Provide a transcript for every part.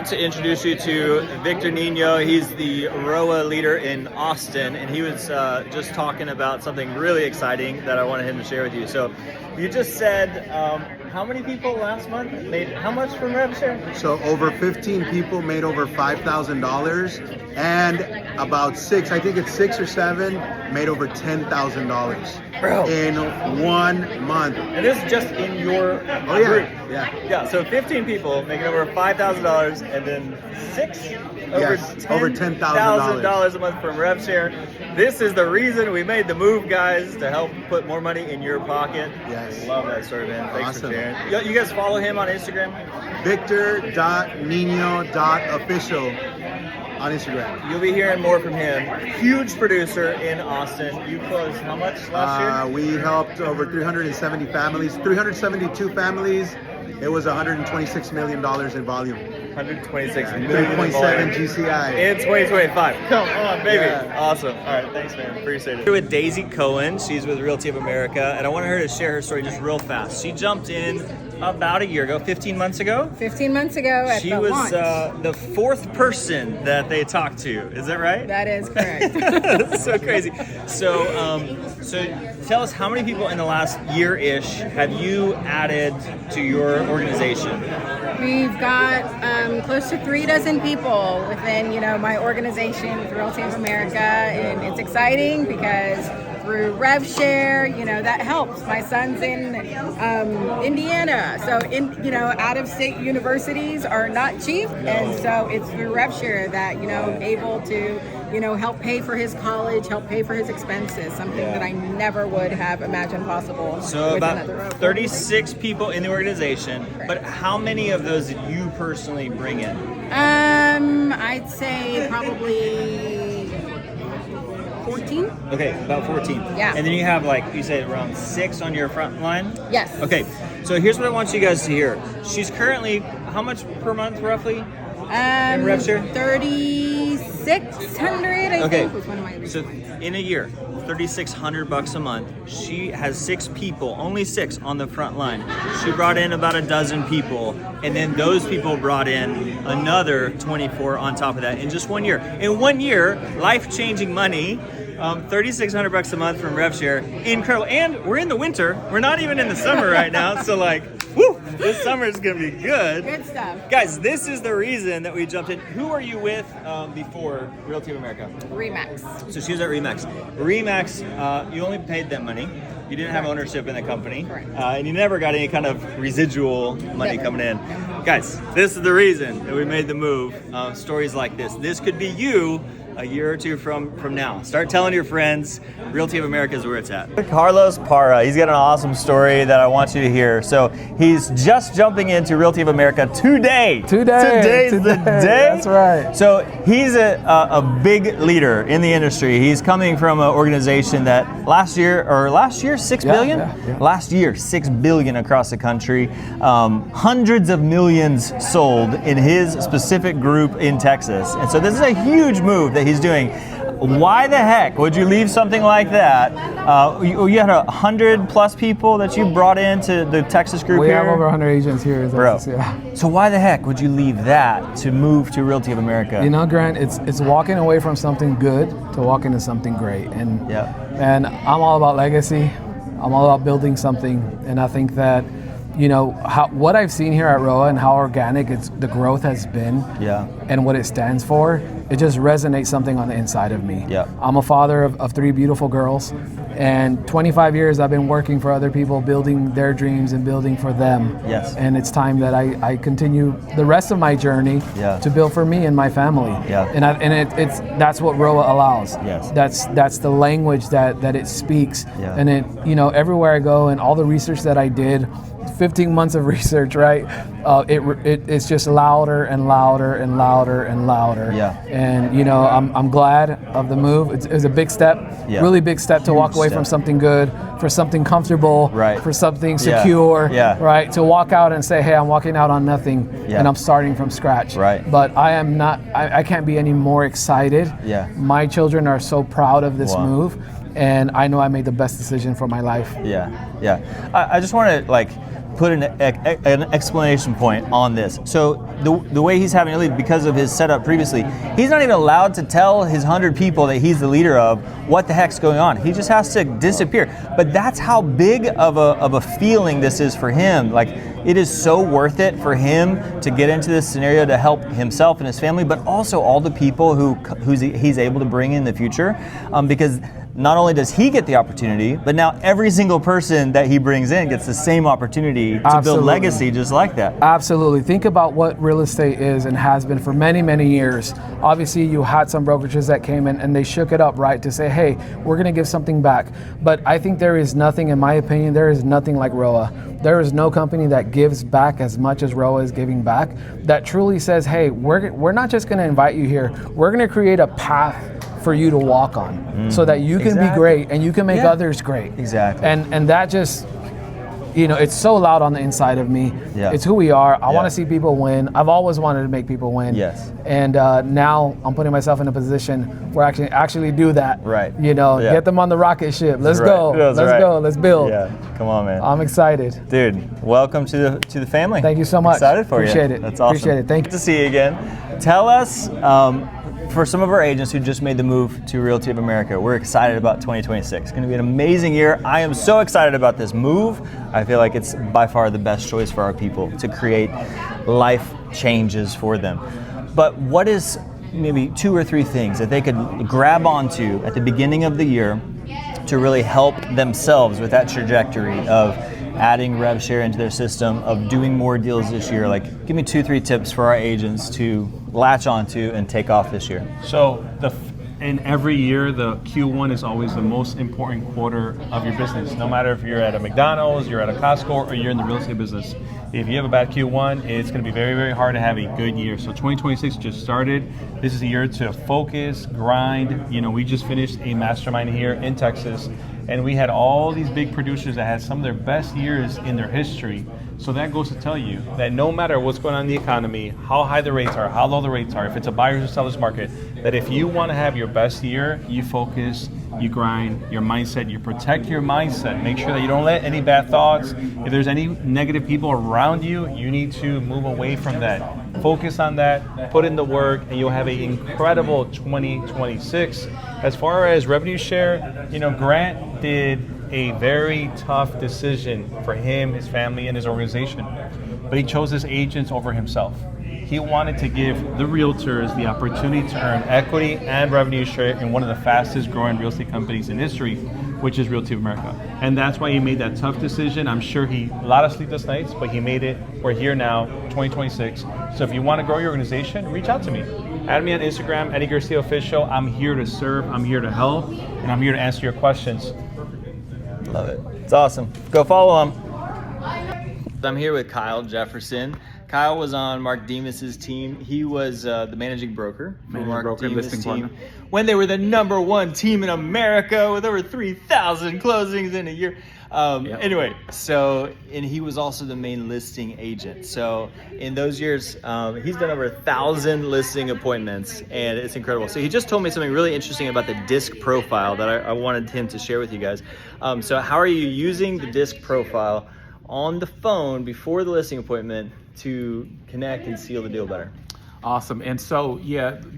To introduce you to Victor Nino. He's the ROA leader in Austin, and he was just talking about something really exciting that I wanted him to share with you. So you just said how many people last month made how much from RevShare? So over 15 people made over $5,000, and about 6 or 7 made over $10,000 in 1 month. And this is just in your group. Yeah. So 15 people making over $5,000, and then 6 over $10,000 a month from RevShare. This is the reason we made the move, guys, to help put more money in your pocket. Yes. Love that story, man. Thanks Awesome. for sharing. You guys follow him on Instagram? Victor.Nino.official on Instagram. You'll be hearing more from him. Huge producer in Austin. You closed how much last year? We helped over 372 families. It was $126 million in volume. 126 million. 3.7 GCI. In 2025. Come on, baby. Yeah. Awesome. All right, thanks, man. Appreciate it. We're with Daisy Cohen. She's with Realty of America, and I want her to share her story just real fast. She jumped in about a year ago, 15 months ago. 15 months ago at she the was launch. The 4th person that they talked to. Is that right? That is correct. That's so crazy. So tell us, how many people in the last year-ish have you added to your organization? We've got close to 36 people within, my organization with Realty of America, and it's exciting because through RevShare, that helps. My son's in Indiana, so out-of-state universities are not cheap, and so it's through RevShare that able to help pay for his college, help pay for his expenses, something that I never would have imagined possible. So about 36 people in the organization, but how many of those did you personally bring in? I'd say probably 14. Okay, about 14. Yeah. And then you have, like you said, around 6 on your front line? Yes. Okay, so here's what I want you guys to hear. She's currently, how much per month roughly? In RevShare? 3,600, I think was one of my so in a year, $3,600 a month. She has 6 people, only 6 on the front line. She brought in about a dozen people, and then those people brought in another 24 on top of that in just 1 year. In 1 year, life-changing money. $3,600 a month from RevShare, incredible. And we're in the winter. We're not even in the summer right now. So woo, this summer is gonna be good. Good stuff. Guys, this is the reason that we jumped in. Who are you with before Realty of America? Remax. So she was at Remax. Remax, you only paid them money. You didn't have ownership in the company. Correct. And you never got any kind of residual money coming in. Guys, this is the reason that we made the move. Stories like this. This could be you a year or two from now. Start telling your friends. Realty of America is where it's at. Carlos Parra, he's got an awesome story that I want you to hear. So he's just jumping into Realty of America today. Today's the day. That's right. So he's a big leader in the industry. He's coming from an organization that last year, 6 billion? Yeah. Last year, 6 billion across the country. Hundreds of millions sold in his specific group in Texas. And so this is a huge move that he's doing. Why the heck would you leave something like that? You had 100+ people that you brought into the Texas group We here? have over 100 agents here in Bro. Texas, yeah. So why the heck would you leave that to move to Realty of America? Grant, it's walking away from something good to walk into something great. And I'm all about legacy. I'm all about building something. And I think that, what I've seen here at ROA and how organic the growth has been and what it stands for, it just resonates something on the inside of me. Yeah. I'm a father of 3 beautiful girls, and 25 years I've been working for other people, building their dreams and building for them. Yes. And it's time that I continue the rest of my journey to build for me and my family. Yeah. And that's what ROA allows. Yes. That's the language that it speaks. Yeah. And it, everywhere I go and all the research that I did, 15 months of research, right? It's just louder and louder and louder and louder. Yeah. And I'm glad of the move. It's a big step, really big step to walk away from something good, for something comfortable, right, for something secure, right? To walk out and say, hey, I'm walking out on nothing, and I'm starting from scratch. Right. But I am not. I can't be any more excited. Yeah. My children are so proud of this move, and I know I made the best decision for my life. Yeah. I just want to put an exclamation point on this. So the way he's having to lead, because of his setup previously, he's not even allowed to tell his 100 people that he's the leader of what the heck's going on. He just has to disappear. But that's how big of a feeling this is for him. Like, it is so worth it for him to get into this scenario to help himself and his family, but also all the people who he's able to bring in the future, because not only does he get the opportunity, but now every single person that he brings in gets the same opportunity to build legacy just like that. Absolutely. Think about what real estate is and has been for many, many years. Obviously, you had some brokerages that came in and they shook it up, right, to say, hey, we're going to give something back. But I think there is nothing, in my opinion, there is nothing like ROA. There is no company that gives back as much as ROA is giving back, that truly says, hey, we're not just going to invite you here. We're going to create a path for you to walk on, so that you can be great and you can make others great. Exactly. And that just, it's so loud on the inside of me. Yeah. It's who we are. I want to see people win. I've always wanted to make people win. Yes. And now I'm putting myself in a position where I can actually do that. Right. Get them on the rocket ship. Let's go. Let's go. Let's build. Yeah. Come on, man. I'm excited. Dude, welcome to the family. Thank you so much. Excited for Appreciate you. it. That's awesome. Appreciate it. Thank you. Good to see you again. Tell us, for some of our agents who just made the move to Realty of America, we're excited about 2026. It's going to be an amazing year. I am so excited about this move. I feel like it's by far the best choice for our people to create life changes for them. But what is maybe 2 or 3 things that they could grab onto at the beginning of the year to really help themselves with that trajectory of adding rev share into their system, of doing more deals this year? Like, give me 2-3 tips for our agents to latch onto and take off this year. So in every year, the Q1 is always the most important quarter of your business. No matter if you're at a McDonald's, you're at a Costco, or you're in the real estate business. If you have a bad Q1, it's going to be very, very hard to have a good year. So 2026 just started. This is a year to focus, grind. We just finished a mastermind here in Texas, and we had all these big producers that had some of their best years in their history. So that goes to tell you that no matter what's going on in the economy, how high the rates are, how low the rates are, if it's a buyer's or seller's market, that if you want to have your best year, you focus, you grind, your mindset, you protect your mindset. Make sure that you don't let any bad thoughts. If there's any negative people around you, you need to move away from that. Focus on that, put in the work, and you'll have an incredible 2026. As far as revenue share, Grant did a very tough decision for him, his family, and his organization. But he chose his agents over himself. He wanted to give the realtors the opportunity to earn equity and revenue share in one of the fastest growing real estate companies in history, which is Realty of America. And that's why he made that tough decision. I'm sure a lot of sleepless nights, but he made it. We're here now, 2026. So if you want to grow your organization, reach out to me. Add me on Instagram, Eddie Garcia Official. I'm here to serve, I'm here to help, and I'm here to answer your questions. Love it. It's awesome. Go follow him. I'm here with Kyle Jefferson. Kyle was on Mark Demas's team. He was the managing broker for Mark Demas's team when they were the #1 team in America with over 3,000 closings in a year. Anyway, and he was also the main listing agent. So in those years, he's done over 1,000 listing appointments, and it's incredible. So he just told me something really interesting about the disc profile that I wanted him to share with you guys. So how are you using the disc profile on the phone before the listing appointment to connect and seal the deal better? Awesome. And so,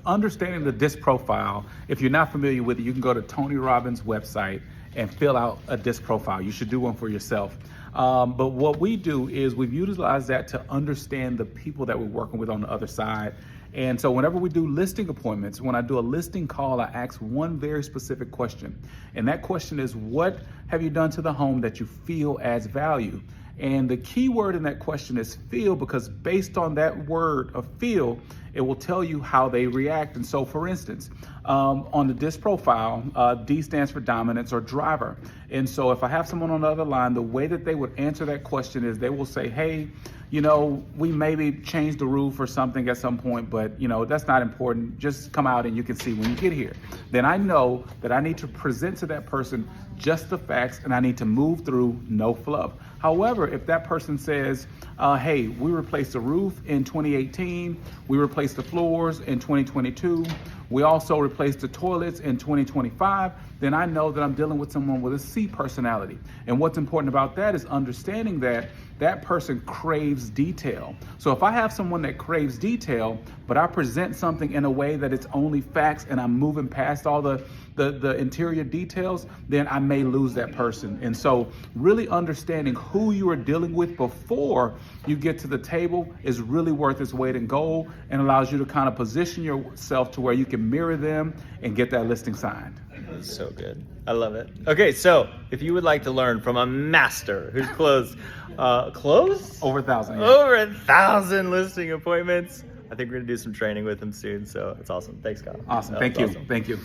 understanding the disc profile, if you're not familiar with it, you can go to Tony Robbins' website and fill out a disc profile. You should do one for yourself. But what we do is we've utilized that to understand the people that we're working with on the other side. And so whenever we do listing appointments, when I do a listing call, I ask one very specific question. And that question is, what have you done to the home that you feel adds value? And the key word in that question is feel, because based on that word of feel, it will tell you how they react. And so, for instance, on the disc profile, D stands for dominance or driver. And so if I have someone on the other line, the way that they would answer that question is they will say, hey, we maybe changed the roof or something at some point, but that's not important. Just come out and you can see when you get here. Then I know that I need to present to that person just the facts, and I need to move through, no fluff. However, if that person says, hey, we replaced the roof in 2018, we replaced the floors in 2022, we also replaced the toilets in 2025, then I know that I'm dealing with someone with a C personality. And what's important about that is understanding that that person craves detail. So if I have someone that craves detail, but I present something in a way that it's only facts and I'm moving past all the interior details, then I may lose that person. And so really understanding who you are dealing with before you get to the table is really worth its weight in gold and allows you to kind of position yourself to where you can mirror them and get that listing signed. That's so good. I love it. Okay, so if you would like to learn from a master who's closed Over 1,000. Yeah. over 1,000 listing appointments, I think we're gonna do some training with him soon. So it's awesome. Thanks, Kyle. Awesome. That Thank was you. awesome. Thank you.